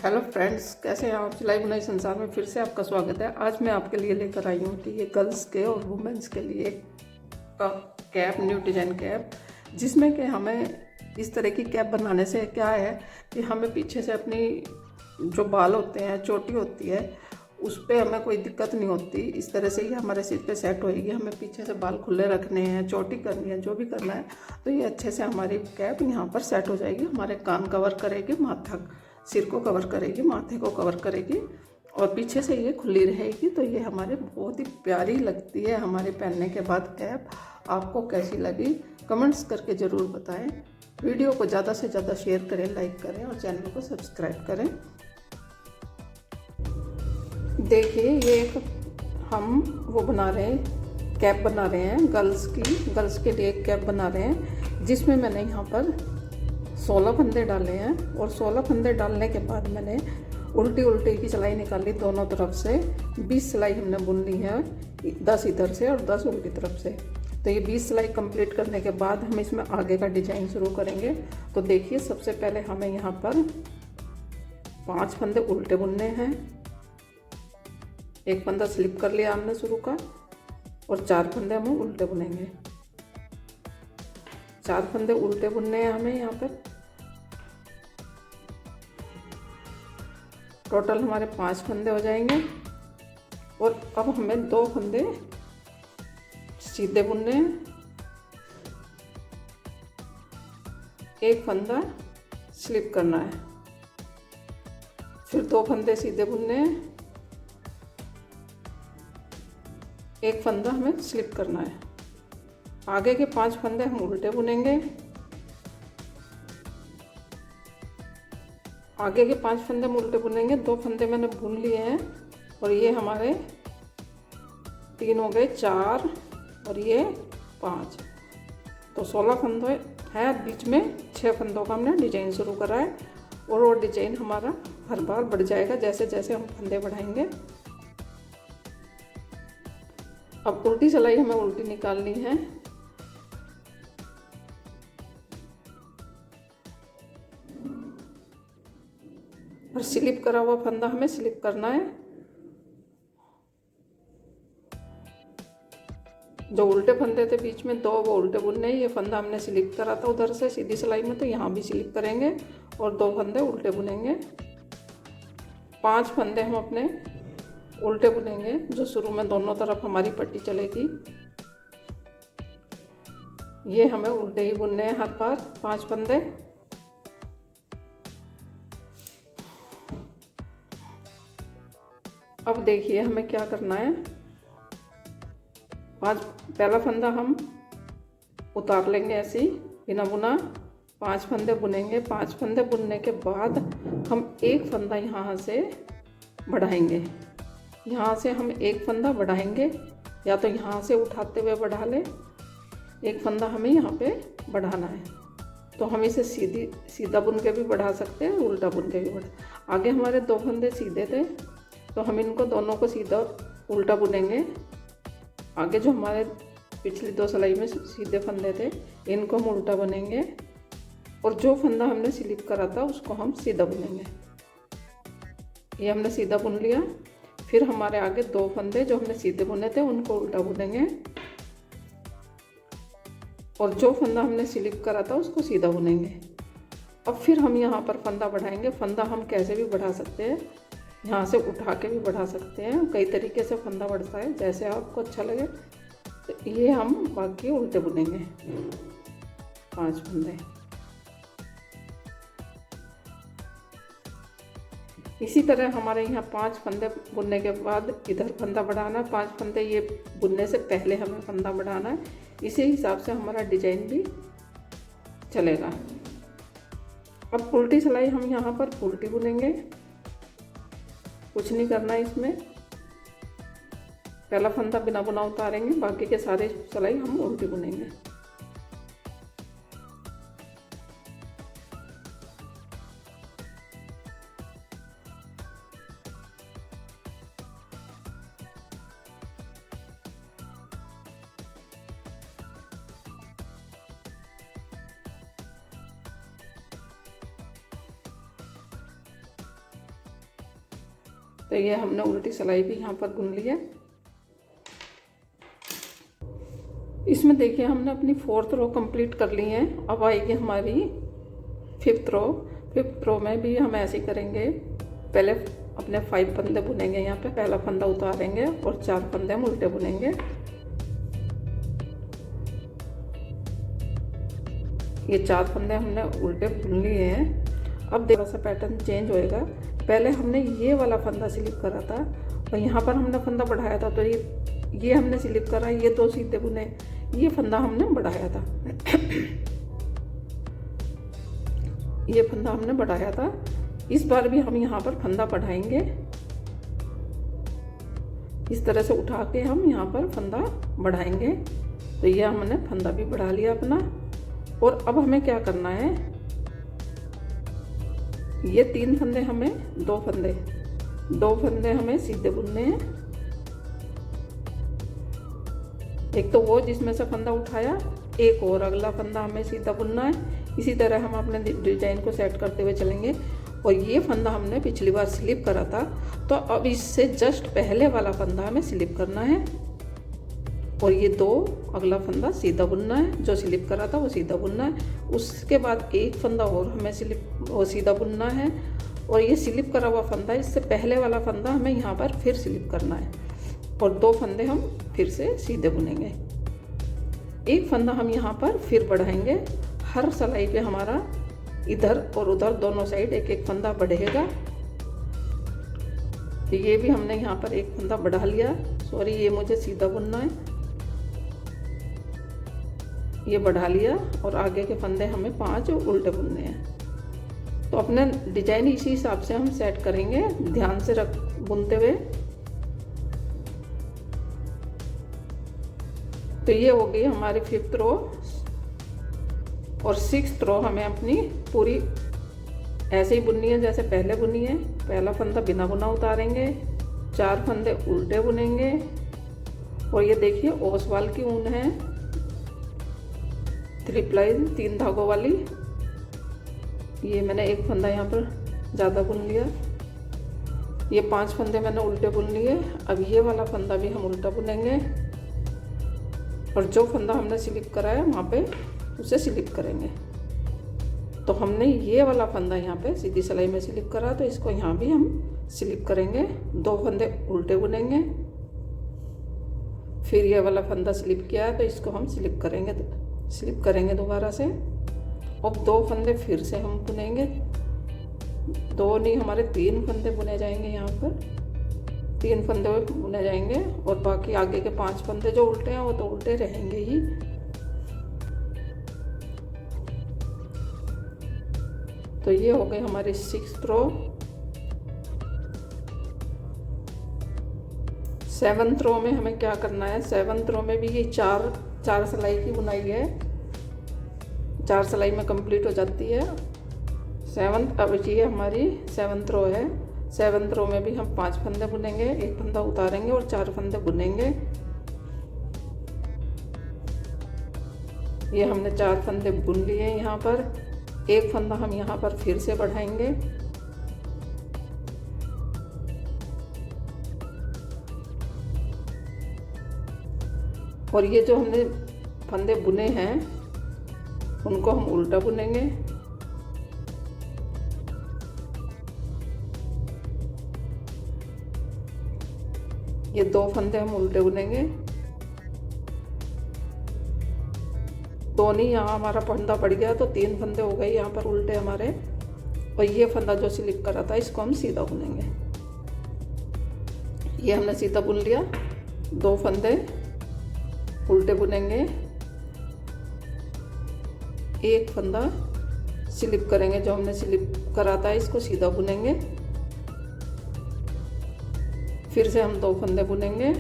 Hello friends, कैसे हैं आप। सिलाई बुनाई संसार में फिर से आपका स्वागत है। आज मैं आपके लिए लेकर आई हूँ कि ये गर्ल्स के और वुमेन्स के लिए का कैप, न्यू डिजाइन कैप, जिसमें कि हमें इस तरह की कैप बनाने से क्या है कि हमें पीछे से अपनी जो बाल होते हैं, चोटी होती है, उस पर हमें कोई दिक्कत नहीं होती। इस तरह से ये हमारे सिर पे सेट होएगी। हमें पीछे से बाल खुले रखने हैं, चोटी करनी है, जो भी करना है, तो ये अच्छे से हमारी कैप यहाँ पर सेट हो जाएगी। हमारे कान कवर करेगी, माथा, सिर को कवर करेगी, माथे को कवर करेगी और पीछे से ये खुली रहेगी। तो ये हमारे बहुत ही प्यारी लगती है हमारे पहनने के बाद कैप। आपको कैसी लगी कमेंट्स करके ज़रूर बताएं। वीडियो को ज़्यादा से ज़्यादा शेयर करें, लाइक करें और चैनल को सब्सक्राइब करें। देखिए, ये एक हम वो बना रहे हैं, कैप बना रहे हैं गर्ल्स के लिए एक कैप बना रहे हैं, जिसमें मैंने यहाँ पर 16 फंदे डाले हैं। और 16 फंदे डालने के बाद मैंने उल्टी की सिलाई निकाली दोनों तरफ से। 20 सिलाई हमने बुन ली है, 10 इधर से और 10 उल्टी तरफ से। तो ये 20 सिलाई कंप्लीट करने के बाद हम इसमें आगे का डिजाइन शुरू करेंगे। तो देखिए, सबसे पहले हमें यहाँ पर 5 फंदे उल्टे बुनने हैं। एक फंदा स्लिप कर लिया हमने शुरू का और 4 फंदे हम उल्टे बुनेंगे। 4 फंदे उल्टे बुनने हैं हमें यहाँ पर। टोटल हमारे 5 फंदे हो जाएंगे। और अब हमें 2 फंदे सीधे बुनने हैं, एक फंदा स्लिप करना है, फिर 2 फंदे सीधे बुनने हैं, एक फंदा हमें स्लिप करना है। आगे के 5 फंदे हम उल्टे बुनेंगे। आगे के 5 फंदे हम उल्टे बुनेंगे। 2 फंदे मैंने बुन लिए हैं और ये हमारे 3 हो गए, 4 और ये 5। तो 16 फंदे हैं। बीच में 6 फंदों का हमने डिजाइन शुरू करा है और वो डिजाइन हमारा हर बार बढ़ जाएगा जैसे जैसे हम फंदे बढ़ाएंगे। अब उल्टी सिलाई हमें उल्टी निकालनी है। और स्लिप करा हुआ फंदा हमें स्लिप करना है। जो उल्टे फंदे थे बीच में 2, वो उल्टे बुनने। ये फंदा हमने स्लिप करा था उधर से सीधी सिलाई में, तो यहाँ भी स्लिप करेंगे और 2 फंदे उल्टे बुनेंगे। 5 फंदे हम अपने उल्टे बुनेंगे, जो शुरू में दोनों तरफ हमारी पट्टी चलेगी। ये हमें उल्टे ही बुनने हैं हर बार 5 फंदे। अब देखिए हमें क्या करना है। पहला फंदा हम उतार लेंगे ऐसे ही बिना बुना। 5 फंदे बुनेंगे। 5 फंदे बुनने के बाद हम एक फंदा यहाँ से बढ़ाएंगे। यहाँ से हम एक फंदा बढ़ाएंगे, या तो यहाँ से उठाते हुए बढ़ा लें। एक फंदा हमें यहाँ पे बढ़ाना है। तो हम इसे सीधा बुन के भी बढ़ा सकते हैं, उल्टा बुन के भी बढ़ा। आगे हमारे 2 फंदे सीधे थे, तो हम इनको दोनों को सीधा उल्टा बुनेंगे। आगे जो हमारे पिछली 2 सिलाई में सीधे फंदे थे, इनको हम उल्टा बुनेंगे। और जो फंदा हमने स्लिप करा था उसको हम सीधा बुनेंगे। ये हमने सीधा बुन लिया। फिर हमारे आगे 2 फंदे जो हमने सीधे बुने थे उनको उल्टा बुनेंगे और जो फंदा हमने स्लिप करा था उसको सीधा बुनेंगे। अब फिर हम यहाँ पर फंदा बढ़ाएंगे। फंदा हम कैसे भी बढ़ा सकते हैं, यहाँ से उठा के भी बढ़ा सकते हैं। कई तरीके से फंदा बढ़ता है, जैसे आपको अच्छा लगे। तो ये हम बाकी उल्टे बुनेंगे 5 फंदे। इसी तरह हमारे यहाँ 5 फंदे बुनने के बाद इधर फंदा बढ़ाना। 5 फंदे ये बुनने से पहले हमें फंदा बढ़ाना है। इसी हिसाब से हमारा डिजाइन भी चलेगा। अब उल्टी सिलाई हम यहाँ पर उल्टी बुनेंगे, कुछ नहीं करना है इसमें। पहला फंदा बिना बुना उतारेंगे, बाकी के सारे सिलाई हम उल्टी बुनेंगे। तो ये हमने उल्टी सिलाई भी यहाँ पर बुन लिया। इसमें देखिए हमने अपनी 4th रो कंप्लीट कर ली है। अब आएगी हमारी 5th रो। 5th रो में भी हम ऐसे ही करेंगे। पहले अपने 5 फंदे बुनेंगे, यहाँ पे पहला फंदा उतारेंगे और 4 फंदे हम उल्टे बुनेंगे। ये 4 फंदे हमने उल्टे बुन लिए हैं। अब थोड़ा सा पैटर्न चेंज होएगा। पहले हमने ये वाला फंदा स्लिप करा था और यहाँ पर हमने फंदा बढ़ाया था, तो ये हमने स्लिप करा, ये 2 सीधे बुने, ये फंदा हमने बढ़ाया था। ये फंदा हमने बढ़ाया था। इस बार भी हम यहाँ पर फंदा बढ़ाएंगे। इस तरह से उठा के हम यहाँ पर फंदा बढ़ाएंगे। तो ये हमने फंदा भी बढ़ा लिया अपना। और अब हमें क्या करना है, ये 3 फंदे हमें 2 फंदे हमें सीधे बुनने हैं। एक तो वो जिसमें से फंदा उठाया, एक और अगला फंदा हमें सीधा बुनना है। इसी तरह हम अपने डिजाइन को सेट करते हुए चलेंगे। और ये फंदा हमने पिछली बार स्लिप करा था, तो अब इससे जस्ट पहले वाला फंदा हमें स्लिप करना है और ये 2 अगला फंदा सीधा बुनना है। जो स्लिप करा था वो सीधा बुनना है। उसके बाद एक फंदा और हमें सीधा बुनना है और ये स्लिप करा हुआ फंदा, इससे पहले वाला फंदा हमें यहाँ पर फिर स्लिप करना है और 2 फंदे हम फिर से सीधे बुनेंगे। एक फंदा हम यहाँ पर फिर बढ़ाएंगे। हर सिलाई पे हमारा इधर और उधर दोनों साइड एक एक फंदा बढ़ेगा। तो ये भी हमने यहाँ पर एक फंदा बढ़ा लिया। सॉरी, ये मुझे सीधा बुनना है। ये बढ़ा लिया और आगे के फंदे हमें 5 उल्टे बुनने हैं। तो अपने डिजाइन इसी हिसाब से हम सेट करेंगे, ध्यान से बुनते हुए। तो ये हो गई हमारी 5th रो। और 6th रो हमें अपनी पूरी ऐसे ही बुननी है जैसे पहले बुनी है। पहला फंदा बिना बुना उतारेंगे, 4 फंदे उल्टे बुनेंगे। और ये देखिए ओसवाल की ऊन है, 3 प्लाई 3 धागों वाली। ये मैंने एक फंदा यहाँ पर ज़्यादा बुन लिया। ये 5 फंदे मैंने उल्टे बुन लिए। अब ये वाला फंदा भी हम उल्टा बुनेंगे और जो फंदा हमने स्लिप करा है वहाँ पे उसे स्लिप करेंगे। तो हमने ये वाला फंदा यहाँ पे सीधी सिलाई में स्लिप करा, तो इसको यहाँ भी हम स्लिप करेंगे। 2 फंदे उल्टे बुनेंगे। फिर ये वाला फंदा स्लिप किया है तो इसको हम स्लिप करेंगे दोबारा से। अब 2 फंदे फिर से हम बुनेंगे। 2 नहीं, हमारे 3 फंदे बुने जाएंगे। यहाँ पर 3 फंदे बुने जाएंगे और बाकी आगे के 5 फंदे जो उल्टे हैं वो तो उल्टे रहेंगे ही। तो ये हो गई हमारी 6th रो। 7th रो में हमें क्या करना है, 7th रो में भी ये 4 सिलाई की बुनाई है। 4 सिलाई में कंप्लीट हो जाती है 7th। अब ये हमारी 7th रो है। 7th रो में भी हम 5 फंदे बुनेंगे, एक फंदा उतारेंगे और 4 फंदे बुनेंगे। ये हमने 4 फंदे बुन लिए हैं। यहाँ पर एक फंदा हम यहाँ पर फिर से बढ़ाएंगे। और ये जो हमने फंदे बुने हैं उनको हम उल्टा बुनेंगे। ये 2 फंदे हम उल्टे बुनेंगे। 2 नहीं, यहाँ हमारा फंदा पड़ गया तो 3 फंदे हो गए यहाँ पर उल्टे हमारे। और ये फंदा जो स्लिप करा था इसको हम सीधा बुनेंगे। ये हमने सीधा बुन लिया। 2 फंदे उल्टे बुनेंगे, एक फंदा स्लिप करेंगे। जो हमने स्लिप करा था इसको सीधा बुनेंगे। फिर से हम 2 फंदे बुनेंगे।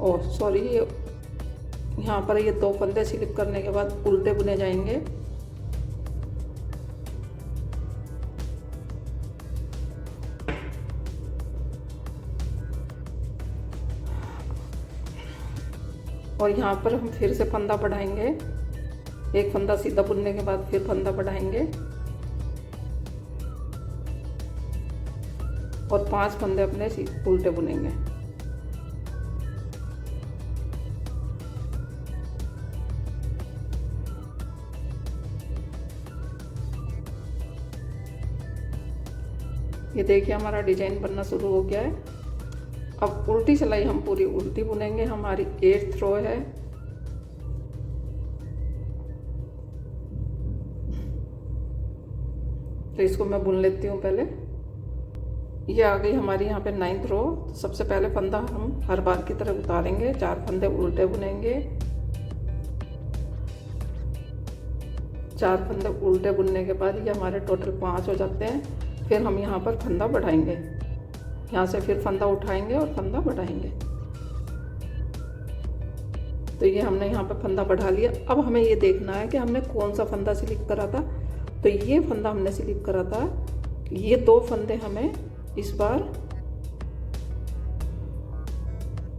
ओह सॉरी, यहाँ पर ये 2 फंदे स्लिप करने के बाद उल्टे बुने जाएंगे। और यहाँ पर हम फिर से फंदा बढ़ाएंगे। एक फंदा सीधा बुनने के बाद फिर फंदा बढ़ाएंगे। और 5 फंदे अपने उल्टे बुनेंगे। ये देखिए हमारा डिजाइन बनना शुरू हो गया है। अब उल्टी सिलाई हम पूरी उल्टी बुनेंगे। हमारी 8th रो है। तो इसको मैं बुन लेती हूँ पहले। ये आ गई हमारी यहाँ पे 9th रो। तो सबसे पहले फंदा हम हर बार की तरह उतारेंगे, 4 फंदे उल्टे बुनेंगे। 4 फंदे उल्टे बुनने के बाद ये हमारे टोटल 5 हो जाते हैं। फिर हम यहाँ पर फंदा बढ़ाएंगे, यहाँ से फिर फंदा उठाएंगे और फंदा बढ़ाएंगे। तो ये हमने यहाँ पर फंदा बढ़ा लिया। अब हमें ये देखना है कि हमने कौन सा फंदा स्लिप करा था। तो ये फंदा हमने स्लिप करा था। ये 2 फंदे हमें इस बार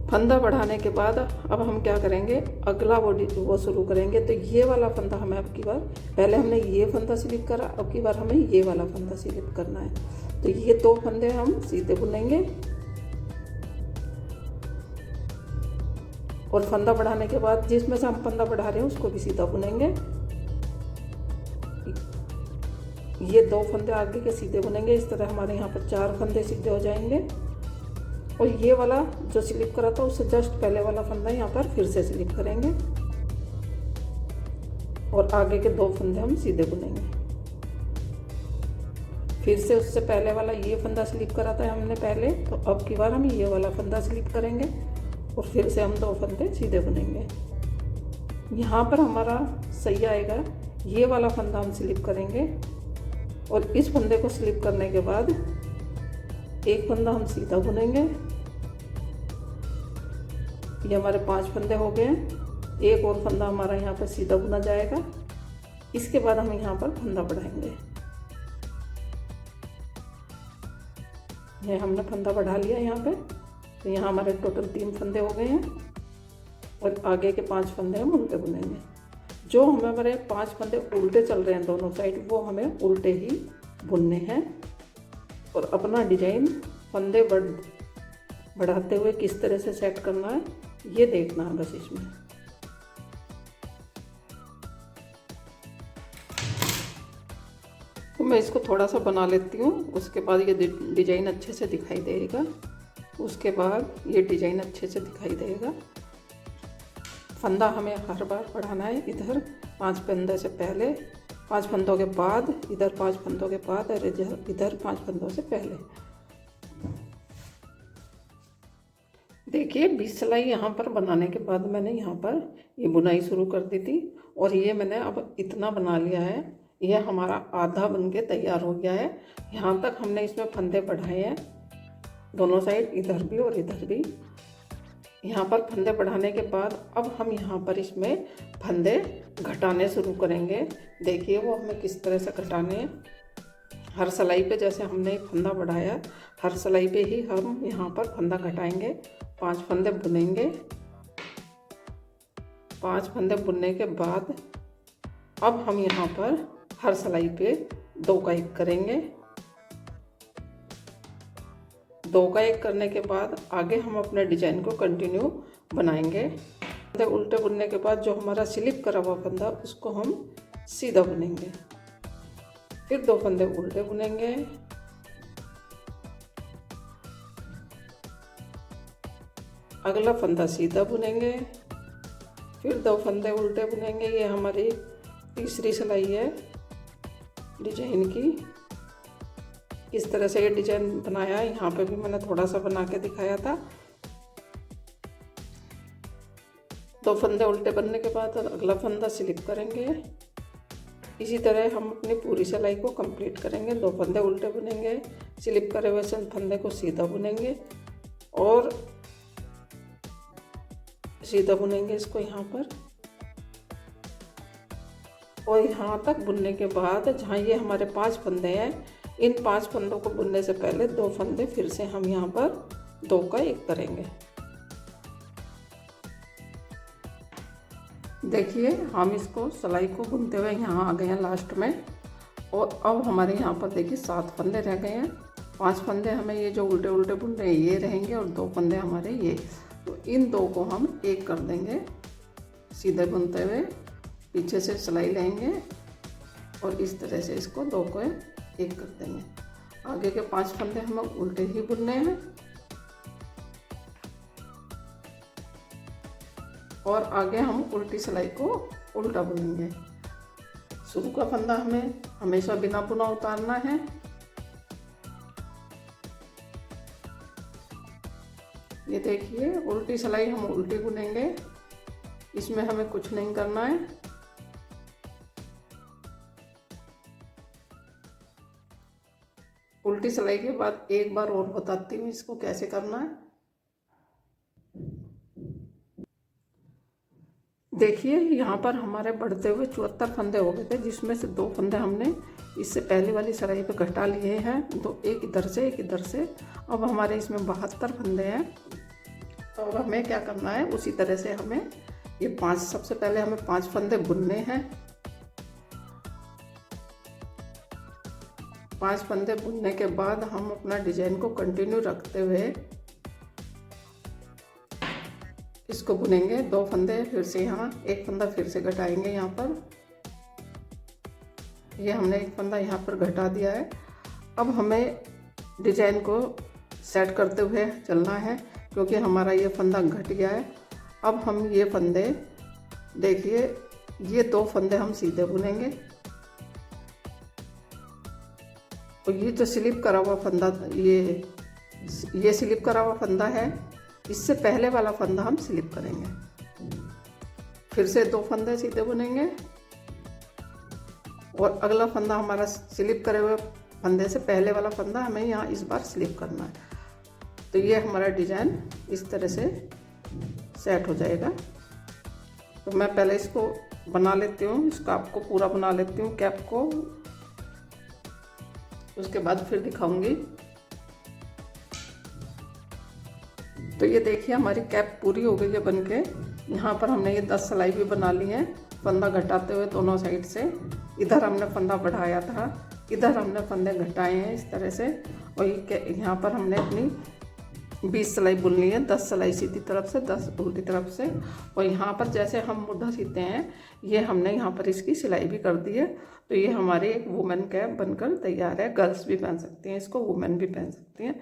फंदा बढ़ाने के बाद अब हम क्या करेंगे, अगला वो शुरू करेंगे। तो ये वाला फंदा हमें अब की बार, पहले हमने ये फंदा स्लिप करा, अब की बार हमें ये वाला फंदा स्लिप करना है। तो ये 2 फंदे हम सीधे बुनेंगे और फंदा बढ़ाने के बाद जिसमें से हम फंदा बढ़ा रहे हैं उसको भी सीधा बुनेंगे। ये 2 फंदे आगे के सीधे बुनेंगे। इस तरह हमारे यहाँ पर 4 फंदे सीधे हो जाएंगे। और ये वाला जो स्लिप करा था उससे जस्ट पहले वाला फंदा यहाँ पर फिर से स्लिप करेंगे और आगे के 2 फंदे हम सीधे बुनेंगे। फिर से उससे पहले वाला ये फंदा स्लिप करा था हमने पहले, तो अब की बार हम ये वाला फंदा स्लिप करेंगे और फिर से हम 2 फंदे सीधे बुनेंगे। यहाँ पर हमारा सही आएगा। ये वाला फंदा हम स्लिप करेंगे और इस फंदे को स्लिप करने के बाद एक फंदा हम सीधा बुनेंगे। ये हमारे 5 फंदे हो गए हैं। एक और फंदा हमारा यहाँ पर सीधा बुना जाएगा। इसके बाद हम यहाँ पर फंदा बढ़ाएंगे। ये हमने फंदा बढ़ा लिया यहाँ पे। तो यहाँ हमारे टोटल 3 फंदे हो गए हैं और आगे के 5 फंदे हम उल्टे बुनेंगे। जो हमारे 5 फंदे उल्टे चल रहे हैं दोनों साइड, वो हमें उल्टे ही बुनने हैं। और अपना डिजाइन फंदे बढ़ाते हुए किस तरह से सेट करना है ये देखना है बस इसमें। तो मैं इसको थोड़ा सा बना लेती हूँ, उसके बाद ये डिजाइन अच्छे से दिखाई देगा। उसके बाद ये डिजाइन अच्छे से दिखाई देगा। फंदा हमें हर बार बढ़ाना है। इधर 5 फंदे से पहले, 5 फंदों के बाद, इधर 5 फंदों के बाद और इधर 5 फंदों से पहले। देखिए 20 सिलाई यहाँ पर बनाने के बाद मैंने यहाँ पर ये बुनाई शुरू कर दी थी और ये मैंने अब इतना बना लिया है। ये हमारा आधा बन के तैयार हो गया है। यहाँ तक हमने इसमें फंदे बढ़ाए हैं दोनों साइड, इधर भी और इधर भी। यहाँ पर फंदे बढ़ाने के बाद अब हम यहाँ पर इसमें फंदे घटाने शुरू करेंगे। देखिए वो हमें किस तरह से घटाने हैं। हर सिलाई पे जैसे हमने एक फंदा बढ़ाया, हर सिलाई पे ही हम यहाँ पर फंदा घटाएंगे। 5 फंदे बुनेंगे। 5 फंदे बुनने के बाद अब हम यहाँ पर हर सिलाई पे 2 का 1 करेंगे। 2 का 1 करने के बाद आगे हम अपने डिजाइन को कंटिन्यू बनाएंगे। फंदे उल्टे बुनने के बाद जो हमारा स्लिप करा हुआ फंदा उसको हम सीधा बुनेंगे। फिर 2 फंदे उल्टे बुनेंगे। अगला फंदा सीधा बुनेंगे। फिर 2 फंदे उल्टे बुनेंगे। ये हमारी तीसरी सिलाई है डिजाइन की। इस तरह से ये डिजाइन बनाया है। यहाँ पे भी मैंने थोड़ा सा बना के दिखाया था। 2 फंदे उल्टे बनने के बाद अगला फंदा स्लिप करेंगे। इसी तरह हम अपनी पूरी सिलाई को कंप्लीट करेंगे। 2 फंदे उल्टे बुनेंगे, स्लिप करे हुए फंदे को सीधा बुनेंगे और सीधा बुनेंगे इसको यहाँ पर। और यहाँ तक बुनने के बाद जहाँ ये हमारे 5 फंदे हैं, इन 5 फंदों को बुनने से पहले 2 फंदे फिर से हम यहाँ पर 2 का 1 करेंगे। देखिए हम इसको सिलाई को बुनते हुए यहाँ आ गए हैं लास्ट में। और अब हमारे यहाँ पर देखिए 7 फंदे रह गए हैं। 5 फंदे हमें ये जो उल्टे उल्टे बुनने ये रहेंगे और 2 फंदे हमारे ये। तो इन 2 को हम एक कर देंगे सीधे बुनते हुए। पीछे से सिलाई लेंगे और इस तरह से इसको 2 को एक कर देंगे। आगे के 5 फंदे हमें उल्टे ही बुनने हैं और आगे हम उल्टी सिलाई को उल्टा बुनेंगे। शुरू का फंदा हमें हमेशा बिना बुना उतारना है। ये देखिए उल्टी सिलाई हम उल्टी बुनेंगे, इसमें हमें कुछ नहीं करना है। उल्टी सिलाई के बाद एक बार और बताती हूँ इसको कैसे करना है। देखिए यहाँ पर हमारे बढ़ते हुए 74 फंदे हो गए थे, जिसमें से 2 फंदे हमने इससे पहले वाली सिलाई पे घटा लिए हैं। तो एक इधर से एक इधर से। अब हमारे इसमें 72 फंदे हैं। तो अब हमें क्या करना है, उसी तरह से हमें ये 5 सबसे पहले हमें 5 फंदे बुनने हैं। 5 फंदे बुनने के बाद हम अपना डिजाइन को कंटिन्यू रखते हुए इसको बुनेंगे। 2 फंदे फिर से यहाँ, एक फंदा फिर से घटाएंगे यहाँ पर। ये हमने एक फंदा यहाँ पर घटा दिया है। अब हमें डिजाइन को सेट करते हुए चलना है, क्योंकि हमारा ये फंदा घट गया है। अब हम ये फंदे देखिए, ये 2 फंदे हम सीधे बुनेंगे और ये जो स्लिप करा हुआ फंदा, ये स्लिप करा हुआ फंदा है, इससे पहले वाला फंदा हम स्लिप करेंगे। फिर से 2 फंदे सीधे बुनेंगे और अगला फंदा हमारा स्लिप करे हुए फंदे से पहले वाला फंदा हमें यहाँ इस बार स्लिप करना है। तो ये हमारा डिजाइन इस तरह से सेट हो जाएगा। तो मैं पहले इसको बना लेती हूँ, इस कैप को पूरा बना लेती हूँ कैप को, उसके बाद फिर दिखाऊंगी। तो ये देखिए हमारी कैप पूरी हो गई है बनके। यहाँ पर हमने ये 10 सिलाई भी बना ली है, फंदा घटाते हुए दोनों साइड से। इधर हमने फंदा बढ़ाया था, इधर हमने फंदे घटाए हैं इस तरह से। और यहाँ पर हमने अपनी 20 सिलाई बुन ली है, 10 सिलाई सीधी तरफ से, 10 उल्टी तरफ से। और यहाँ पर जैसे हम मुद्दा सीते हैं, ये हमने यहाँ पर इसकी सिलाई भी कर दी है। तो ये हमारी एक वुमेन कैप बनकर तैयार है। गर्ल्स भी पहन सकती हैं इसको, वुमेन भी पहन सकती हैं।